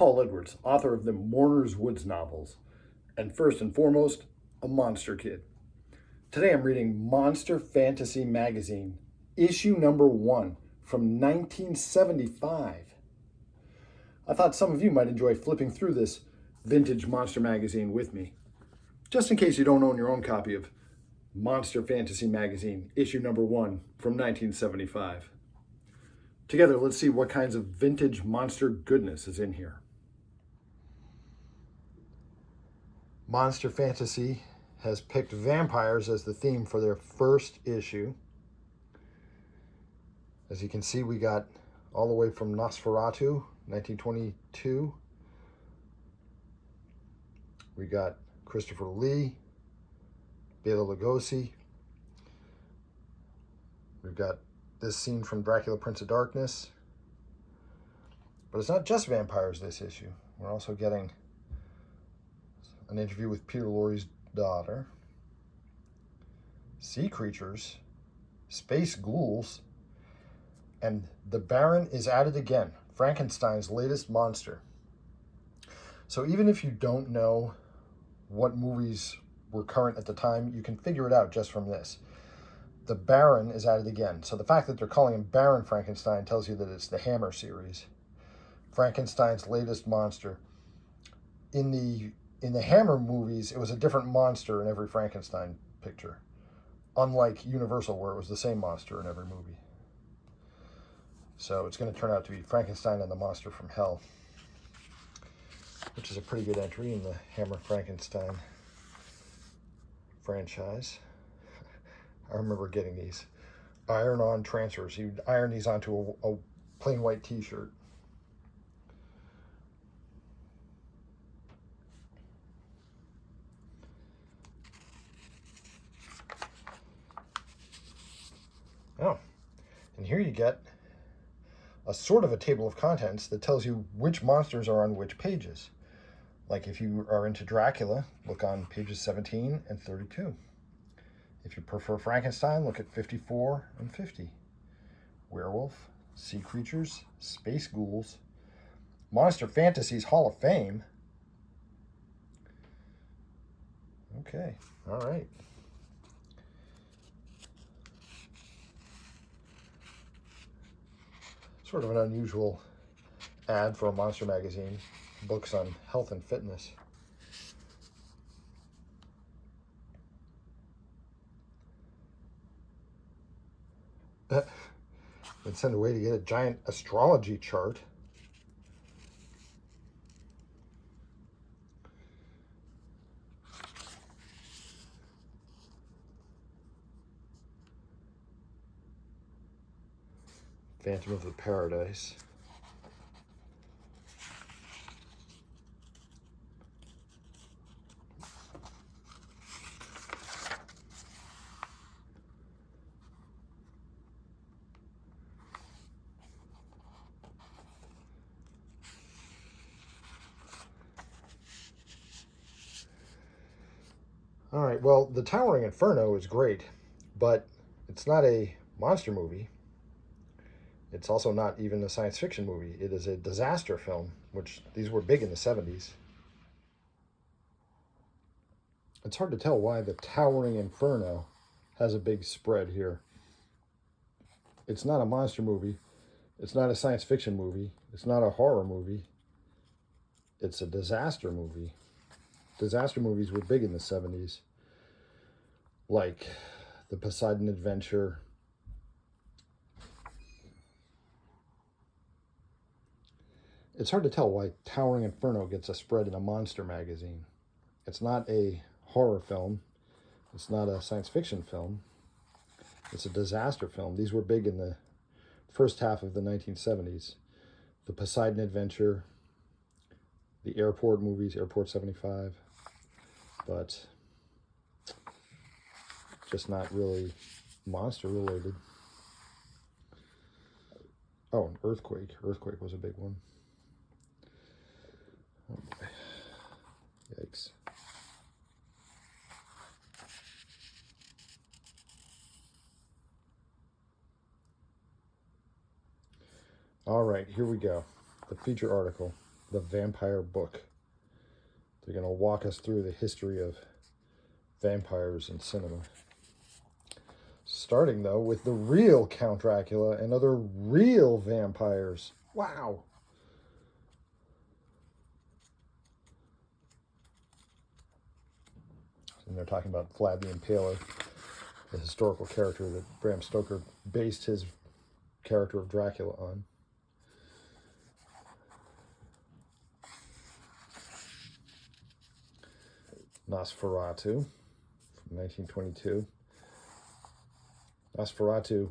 Paul Edwards, author of the Mourner's Woods novels, and first and foremost, a monster kid. Today I'm reading Monster Fantasy Magazine, issue number 1 from 1975. I thought some of you might enjoy flipping through this vintage monster magazine with me, just in case you don't own your own copy of Monster Fantasy Magazine, issue number 1 from 1975. Together, let's see what kinds of vintage monster goodness is in here. Monster Fantasy has picked vampires as the theme for their first issue. As you can see, we got all the way from Nosferatu, 1922. We got Christopher Lee, Bela Lugosi. We've got this scene from Dracula, Prince of Darkness. But it's not just vampires this issue. We're also getting an interview with Peter Lorre's daughter, sea creatures, space ghouls, and the Baron is at it again, Frankenstein's latest monster. So even if you don't know what movies were current at the time, you can figure it out just from this. The Baron is at it again. So the fact that they're calling him Baron Frankenstein tells you that it's the Hammer series. Frankenstein's latest monster. In the Hammer movies, it was a different monster in every Frankenstein picture. Unlike Universal, where it was the same monster in every movie. So it's going to turn out to be Frankenstein and the Monster from Hell, which is a pretty good entry in the Hammer Frankenstein franchise. I remember getting these iron-on transfers. You'd iron these onto a plain white t-shirt. Oh, and here you get a sort of a table of contents that tells you which monsters are on which pages. Like if you are into Dracula, look on pages 17 and 32. If you prefer Frankenstein, look at 54 and 50. Werewolf, sea creatures, space ghouls, Monster Fantasy's Hall of Fame. Okay, all right. Sort of an unusual ad for a monster magazine, books on health and fitness. Been sent away to get a giant astrology chart. Phantom of the Paradise. All right, well, The Towering Inferno is great, but it's not a monster movie. It's also not even a science fiction movie. It is a disaster film, which these were big in the 70s. It's hard to tell why The Towering Inferno has a big spread here. It's not a monster movie. It's not a science fiction movie. It's not a horror movie. It's a disaster movie. Disaster movies were big in the 70s, like The Poseidon Adventure. It's hard to tell why Towering Inferno gets a spread in a monster magazine. It's not a horror film. It's not a science fiction film. It's a disaster film. These were big in the first half of the 1970s. The Poseidon Adventure, the airport movies, Airport 75, but just not really monster related. Oh, and Earthquake. Earthquake was a big one. Oh boy. Yikes. All right, here we go. The feature article. the Vampire Book. They're going to walk us through the history of vampires in cinema. Starting, though, with the real Count Dracula and other real vampires. Wow! And they're talking about Vlad the Impaler, the historical character that Bram Stoker based his character of Dracula on. Nosferatu from 1922. Nosferatu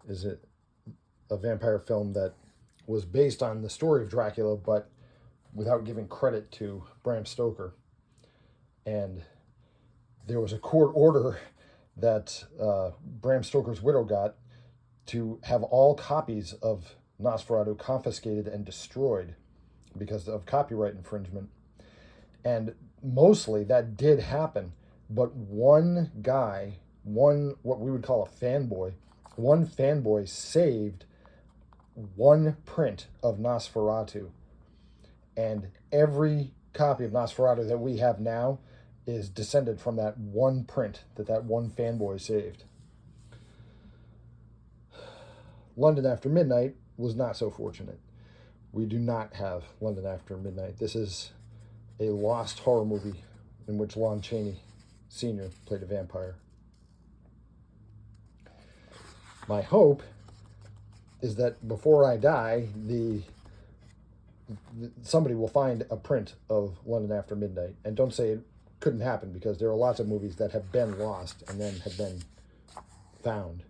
is a vampire film that was based on the story of Dracula, but without giving credit to Bram Stoker. And there was a court order that Bram Stoker's widow got to have all copies of Nosferatu confiscated and destroyed because of copyright infringement. And mostly that did happen, but one guy, what we would call a fanboy, one fanboy saved one print of Nosferatu. And every copy of Nosferatu that we have now is descended from that one print that one fanboy saved. London After Midnight was not so fortunate. We do not have London After Midnight. This is a lost horror movie in which Lon Chaney Sr. played a vampire. My hope is that before I die, somebody will find a print of London After Midnight. And don't say it couldn't happen, because there are lots of movies that have been lost and then have been found.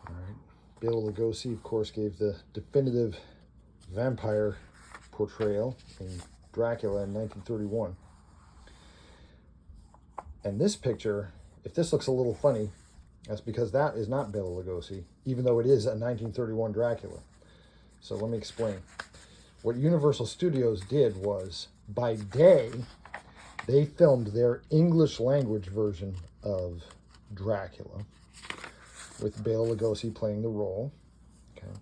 All right. Bela Lugosi, of course, gave the definitive vampire portrayal in Dracula in 1931. And this picture, if this looks a little funny, that's because that is not Bela Lugosi, even though it is a 1931 Dracula. So let me explain. What Universal Studios did was, by day, they filmed their English language version of Dracula, with Bela Lugosi playing the role. Okay.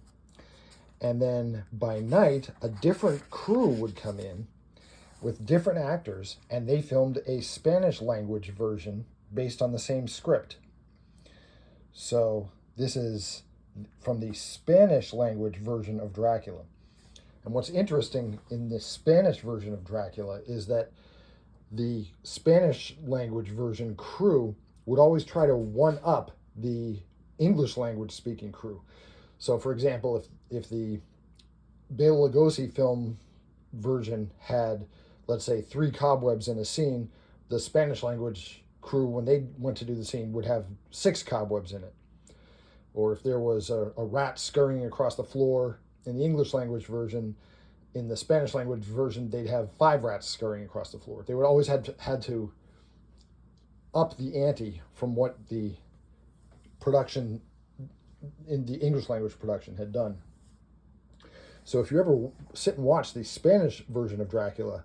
And then by night, a different crew would come in with different actors, and they filmed a Spanish language version based on the same script. So this is from the Spanish language version of Dracula. And what's interesting in the Spanish version of Dracula is that the Spanish language version crew would always try to one-up the English language speaking crew. So for example, if the Bela Lugosi film version had, let's say, 3 cobwebs in a scene, the Spanish language crew, when they went to do the scene, would have 6 cobwebs in it. Or if there was a rat scurrying across the floor in the English language version, in the Spanish language version, they'd have 5 rats scurrying across the floor. They would always had to up the ante from what the production in the English language production had done. So if you ever sit and watch the Spanish version of Dracula,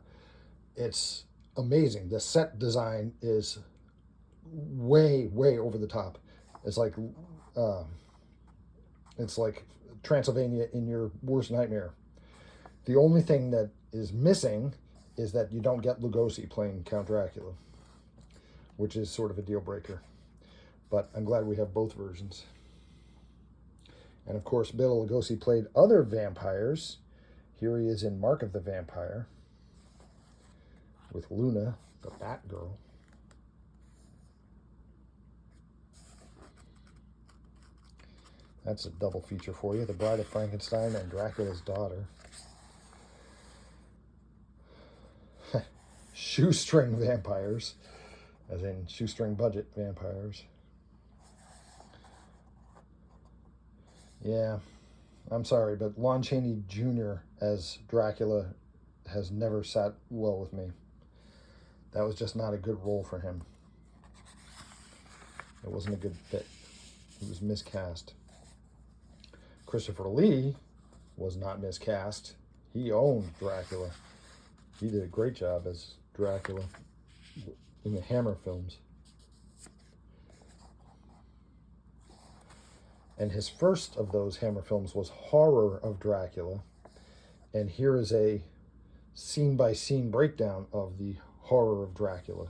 it's amazing. The set design is way, way over the top. It's like Transylvania in your worst nightmare. The only thing that is missing is that you don't get Lugosi playing Count Dracula, which is sort of a deal breaker. But I'm glad we have both versions. And of course, Bela Lugosi played other vampires. Here he is in Mark of the Vampire with Luna, the Batgirl. That's a double feature for you. The Bride of Frankenstein and Dracula's Daughter. Shoestring vampires, as in shoestring budget vampires. Yeah, I'm sorry, but Lon Chaney Jr. as Dracula has never sat well with me. That was just not a good role for him. It wasn't a good fit. He was miscast. Christopher Lee was not miscast. He owned Dracula. He did a great job as Dracula in the Hammer films. And his first of those Hammer films was Horror of Dracula. And here is a scene-by-scene breakdown of the Horror of Dracula.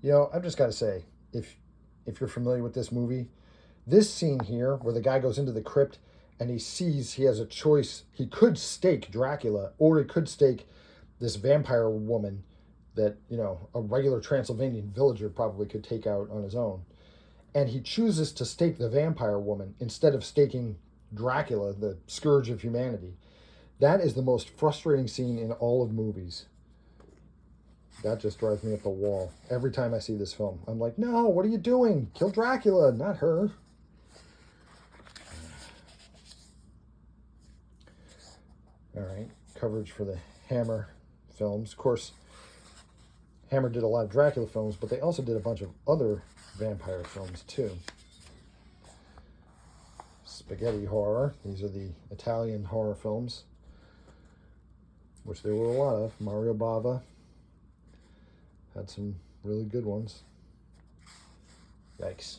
You know, I've just got to say, if you're familiar with this movie, this scene here where the guy goes into the crypt and he sees he has a choice. He could stake Dracula, or he could stake this vampire woman that, you know, a regular Transylvanian villager probably could take out on his own. And he chooses to stake the vampire woman instead of staking Dracula, the scourge of humanity. That is the most frustrating scene in all of movies. That just drives me up the wall. Every time I see this film, I'm like, no, what are you doing? Kill Dracula, not her. All right, coverage for the Hammer films. Of course, Hammer did a lot of Dracula films, but they also did a bunch of other vampire films too. Spaghetti horror. These are the Italian horror films, which there were a lot of. Mario Bava had some really good ones. Yikes.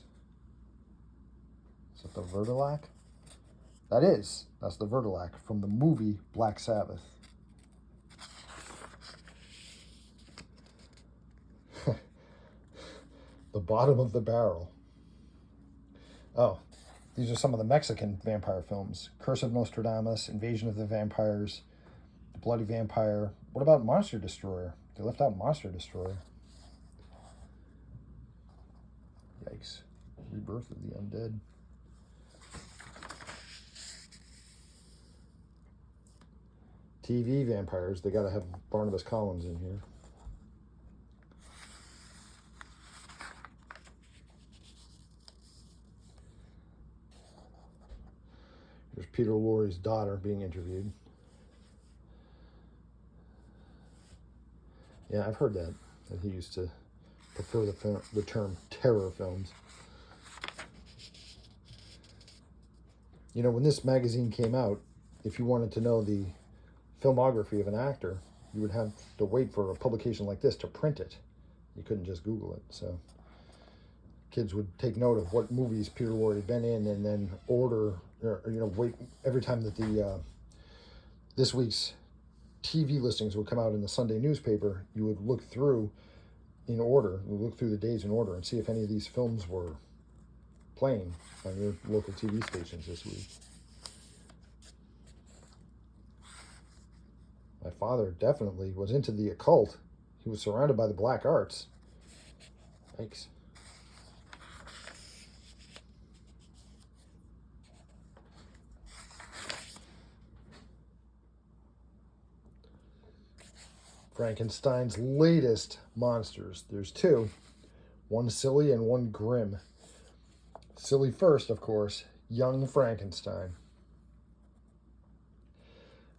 Is that the Vertilac? That's the Vertilac from the movie Black Sabbath. The bottom of the barrel. Oh, these are some of the Mexican vampire films. Curse of Nostradamus, Invasion of the Vampires, The Bloody Vampire. What about Monster Destroyer? They left out Monster Destroyer. Yikes. Rebirth of the Undead. TV vampires. They gotta have Barnabas Collins in here. There's Peter Lorre's daughter being interviewed. Yeah, I've heard that he used to prefer the term terror films. You know, when this magazine came out, if you wanted to know the filmography of an actor, you would have to wait for a publication like this to print it. You couldn't just Google it. So kids would take note of what movies Peter Lorre had been in, and then order, or, you know, wait every time that the this week's TV listings would come out in the Sunday newspaper. You would look through in order, look through the days in order, and see if any of these films were playing on your local TV stations this week. My father definitely was into the occult. He was surrounded by the black arts. Thanks. Frankenstein's latest monsters. There's two. One silly and one grim. Silly first, of course, Young Frankenstein.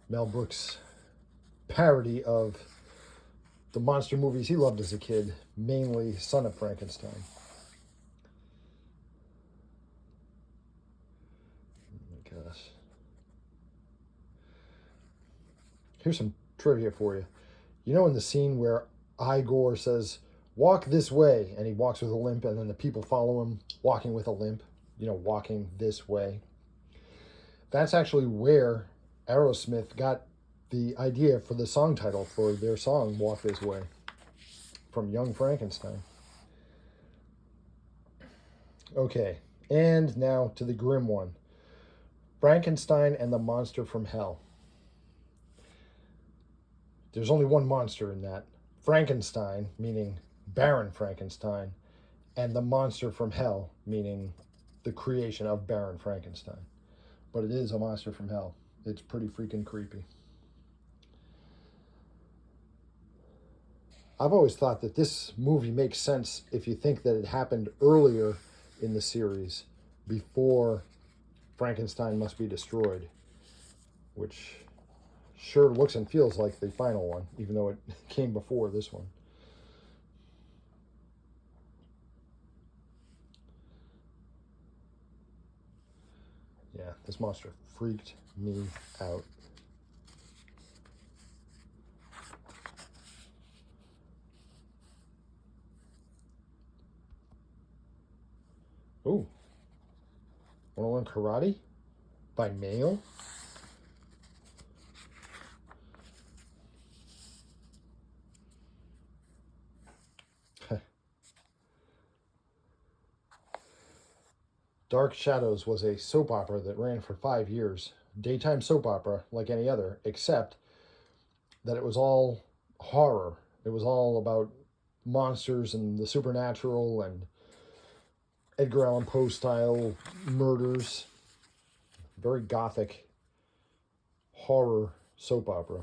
Mel Brooks' parody of the monster movies he loved as a kid, mainly Son of Frankenstein. Oh my gosh. Here's some trivia for you. You know, in the scene where Igor says, "Walk this way," and he walks with a limp, and then the people follow him walking with a limp, you know, walking this way. That's actually where Aerosmith got the idea for the song title for their song, Walk This Way, from Young Frankenstein. Okay, and now to the grim one. Frankenstein and the Monster from Hell. There's only one monster in that. Frankenstein, meaning Baron Frankenstein, and the monster from hell, meaning the creation of Baron Frankenstein. But it is a monster from hell. It's pretty freaking creepy. I've always thought that this movie makes sense if you think that it happened earlier in the series, before Frankenstein Must Be Destroyed, which sure looks and feels like the final one, even though it came before this one. Yeah, this monster freaked me out. Ooh, Want to learn karate? By mail? Dark Shadows was a soap opera that ran for 5 years. Daytime soap opera, like any other, except that it was all horror. It was all about monsters and the supernatural and Edgar Allan Poe style murders. Very gothic horror soap opera.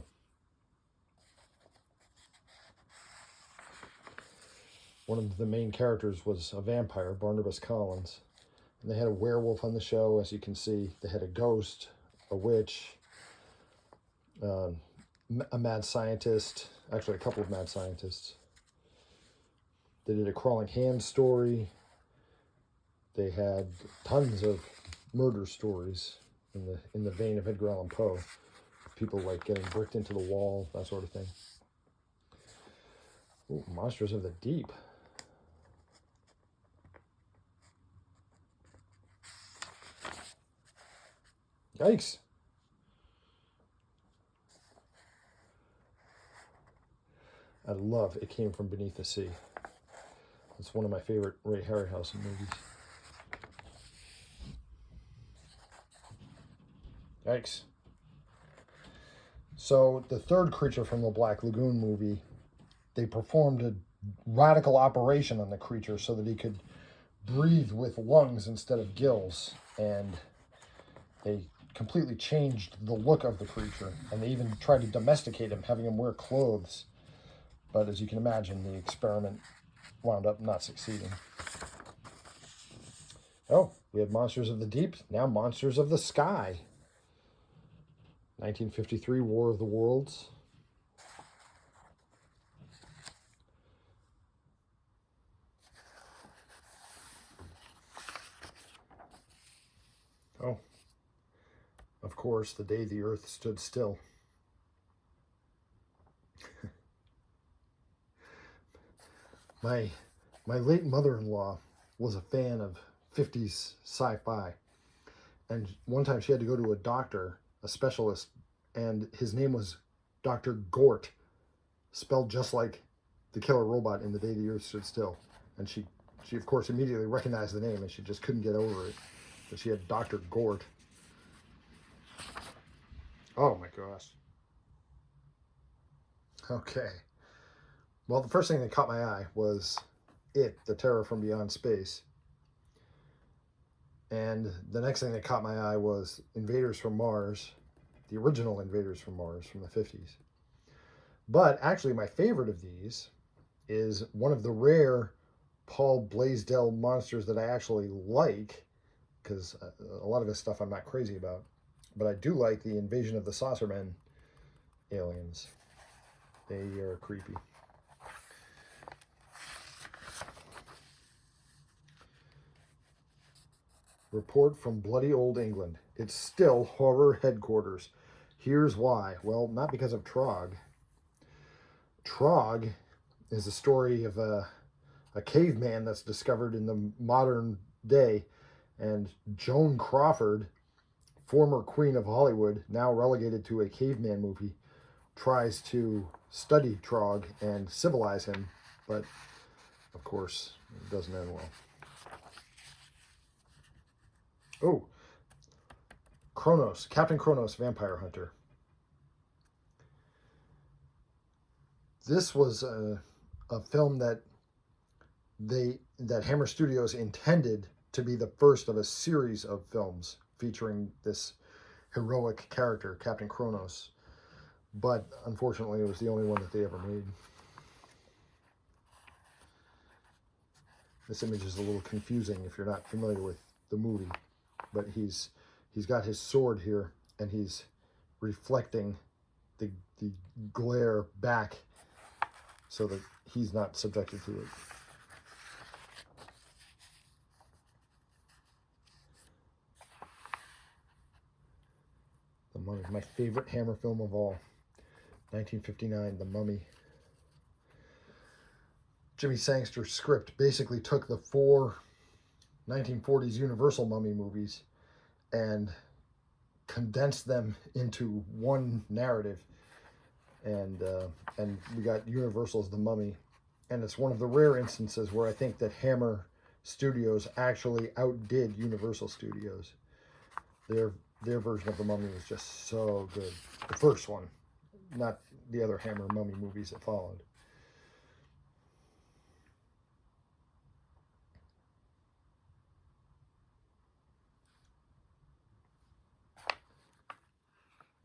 One of the main characters was a vampire, Barnabas Collins. And they had a werewolf on the show, as you can see. They had a ghost, a witch, a mad scientist, actually a couple of mad scientists. They did a crawling hand story. They had tons of murder stories in the vein of Edgar Allan Poe. People like getting bricked into the wall, that sort of thing. Ooh, Monsters of the Deep. Yikes. I love It Came From Beneath the Sea. It's one of my favorite Ray Harryhausen movies. Yikes. So the third creature from the Black Lagoon movie, they performed a radical operation on the creature so that he could breathe with lungs instead of gills. And they completely changed the look of the creature. And they even tried to domesticate him, having him wear clothes. But as you can imagine, the experiment wound up not succeeding. Oh, we had Monsters of the Deep, now Monsters of the Sky. 1953, War of the Worlds. Oh, of course, The Day the Earth Stood Still. My late mother-in-law was a fan of 50s sci-fi. And one time she had to go to a doctor, a specialist, and his name was Dr. Gort, spelled just like the killer robot in The Day the Earth Stood Still. And she of course immediately recognized the name, and she just couldn't get over it. But she had Dr. Gort. Oh my gosh. Okay. Well, the first thing that caught my eye was It, The Terror from Beyond Space. And the next thing that caught my eye was Invaders from Mars, the original Invaders from Mars from the 50s. But actually, my favorite of these is one of the rare Paul Blaisdell monsters that I actually like, because a lot of his stuff I'm not crazy about. But I do like the Invasion of the Saucermen aliens. They are creepy. Report from bloody old England. It's still horror headquarters. Here's why. Well, not because of Trog. Trog is a story of a caveman that's discovered in the modern day. And Joan Crawford, former queen of Hollywood, now relegated to a caveman movie, tries to study Trog and civilize him. But, of course, it doesn't end well. Oh, Kronos, Captain Kronos, Vampire Hunter. This was a film that Hammer Studios intended to be the first of a series of films featuring this heroic character, Captain Kronos. But unfortunately, it was the only one that they ever made. This image is a little confusing if you're not familiar with the movie. But he's got his sword here, and he's reflecting the glare back so that he's not subjected to it. The Mummy, my favorite Hammer film of all. 1959, The Mummy. Jimmy Sangster's script basically took the 4 1940s Universal Mummy movies and condensed them into one narrative. And we got Universal's The Mummy, and it's one of the rare instances where I think that Hammer Studios actually outdid Universal Studios. Their version of The Mummy was just so good. The first one, not the other Hammer Mummy movies that followed.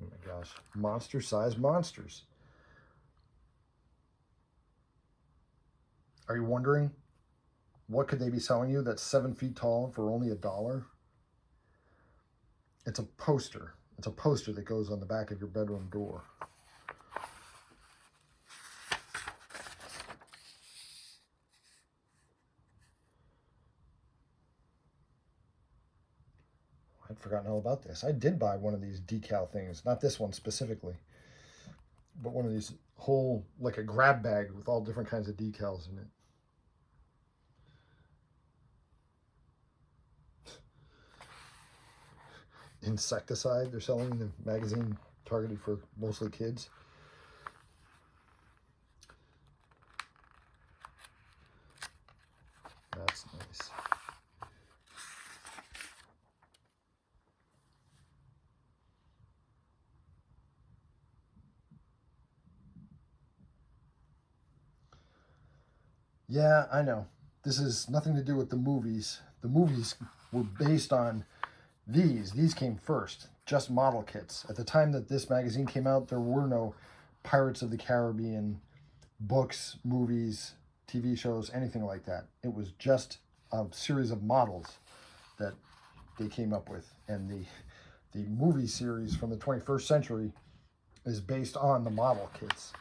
Oh my gosh, monster-sized monsters. Are you wondering, what could they be selling you that's 7 feet tall for only $1? It's a poster. It's a poster that goes on the back of your bedroom door. I'd forgotten all about this. I did buy one of these decal things. Not this one specifically, but one of these whole, like a grab bag with all different kinds of decals in it. Insecticide they're selling in the magazine targeted for mostly kids. That's nice. Yeah, I know. This has nothing to do with the movies. The movies were based on these. These came first, just model kits. At the time that this magazine came out, there were no Pirates of the Caribbean books, movies, TV shows, anything like that. It was just a series of models that they came up with. And the movie series from the 21st century is based on the model kits.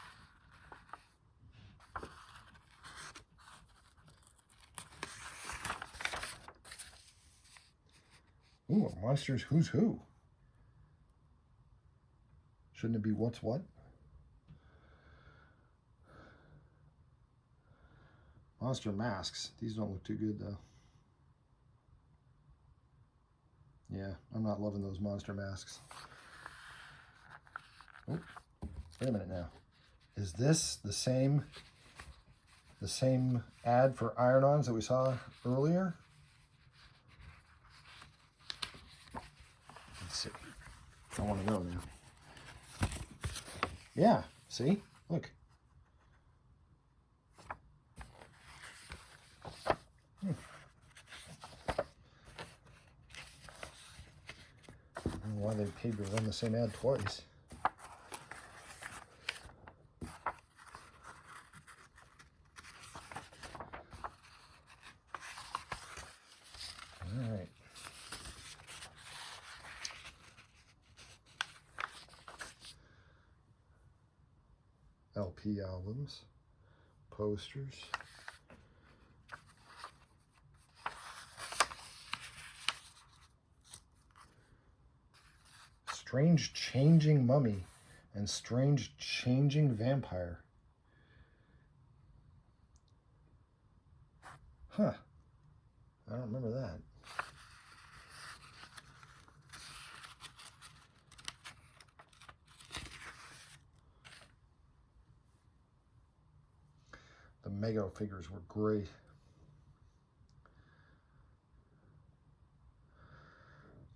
Ooh, Monsters Who's Who. Shouldn't it be What's What? Monster masks. These don't look too good, though. Yeah, I'm not loving those monster masks. Oh, wait a minute now. Is this the same ad for iron-ons that we saw earlier? Let's see. I want to know now. Yeah, see? Look. I don't know why they paid to run the same ad twice. All right. LP albums, posters. Strange Changing Mummy and Strange Changing Vampire. Huh. I don't remember that. The Mego figures were great.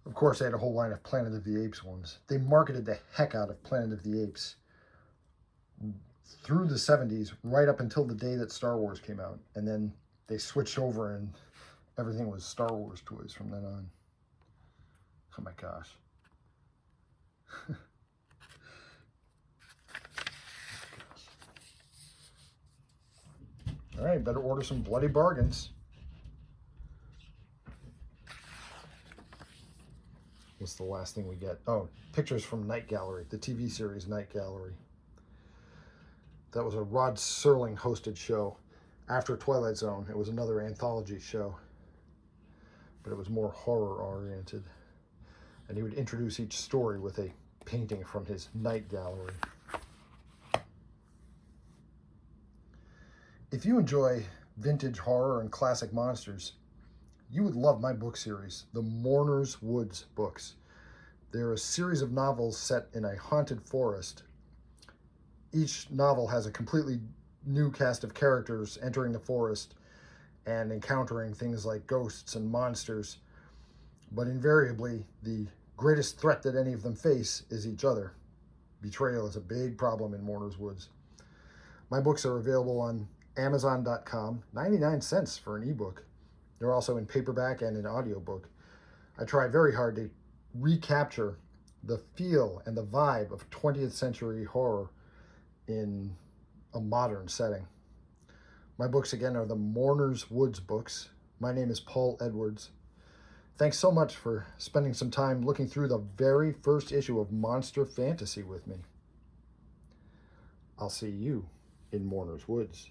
Of course, they had a whole line of Planet of the Apes ones. They marketed the heck out of Planet of the Apes through the 70s, right up until the day that Star Wars came out. And then they switched over and everything was Star Wars toys from then on. Oh my gosh. All right, better order some bloody bargains. What's the last thing we get? Oh, pictures from Night Gallery, the TV series Night Gallery. That was a Rod Serling hosted show after Twilight Zone. It was another anthology show, but it was more horror oriented. And he would introduce each story with a painting from his Night Gallery. If you enjoy vintage horror and classic monsters, you would love my book series, the Mourner's Woods books. They're a series of novels set in a haunted forest. Each novel has a completely new cast of characters entering the forest and encountering things like ghosts and monsters. But invariably, the greatest threat that any of them face is each other. Betrayal is a big problem in Mourner's Woods. My books are available on Amazon.com, 99 cents for an ebook. They're also in paperback and in audiobook. I try very hard to recapture the feel and the vibe of 20th century horror in a modern setting. My books, again, are the Mourner's Woods books. My name is Paul Edwards. Thanks so much for spending some time looking through the very first issue of Monster Fantasy with me. I'll see you in Mourner's Woods.